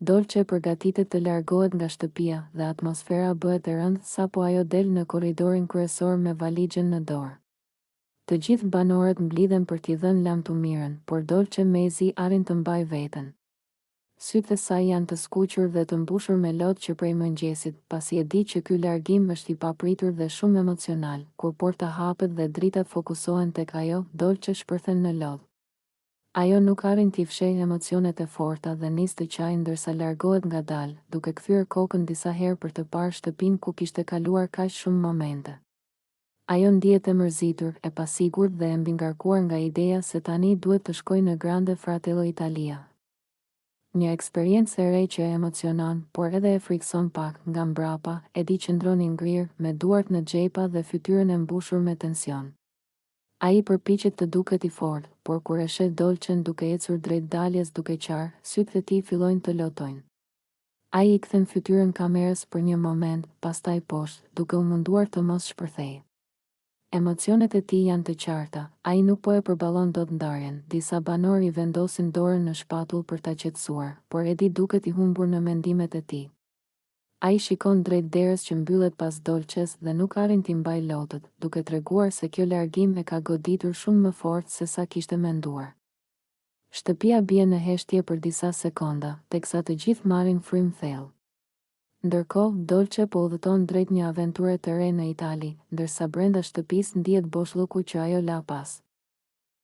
Dolce përgatitet të largohet nga shtëpia dhe atmosfera bëhet e rëndë sapo ajo del në korridorin kryesor me valixhen në dorë. Të gjithë banorët mblidhen për t'i dhënë lam të mirën, por Dolce mezi arrin të mbaj veten. Sytë e saj janë të skuqur dhe të mbushur me lodh që prej mëngjesit, pasi e di që ky largim është i papritur dhe shumë emocional. Kur porta hapet dhe dritat fokusohen tek ajo, Dolce shpërthen në lodh. Ajo nuk arrin t'i fshehë emocionet e forta dhe nis të qajë ndërsa largohet ngadalë, duke kthyer kokën disa herë për të parë shtëpinë ku kishte kaluar kaq shumë momente. Ajo ndihet e mërzitur, e pasigurt dhe e mbingarkuar nga ideja se tani duhet të shkojë në Grande Fratello Italia. Një eksperiencë e re që e emocionon, por edhe e frikson pak. Nga mbrapa, e di qëndron i ngrirë, me duart në xhepa dhe fytyrën e mbushur me tension. Ai përpiqet të duket i fortë, por kur e sheh Dolcen duke ecur drejt daljes duke qarë, sytë e tij fillojnë të lotojnë. Ai i kthen fytyrën kamerës për një moment, pastaj poshtë, duke u munduar të mos shpërthejë. Emocionet e tij janë të qarta, ai nuk po e përballon dot ndarjen. Disa banorë i vendosin dorën në shpatull për ta qetësuar, por Edi duket i humbur në mendimet e tij. Ai shikon drejt derës që mbyllet pas Dolces dhe nuk arrin t'i mbaj lotët, duke treguar se kjo largim e ka goditur shumë më fort se sa kishte menduar. Shtëpia bie në heshtje për disa sekonda, teksa të gjithë marrin frym thellë. Ndërkohë, Dolce po udhëton drejt një aventure të re në Itali, ndërsa brenda shtëpisë ndihet boshllëku që ajo la pas.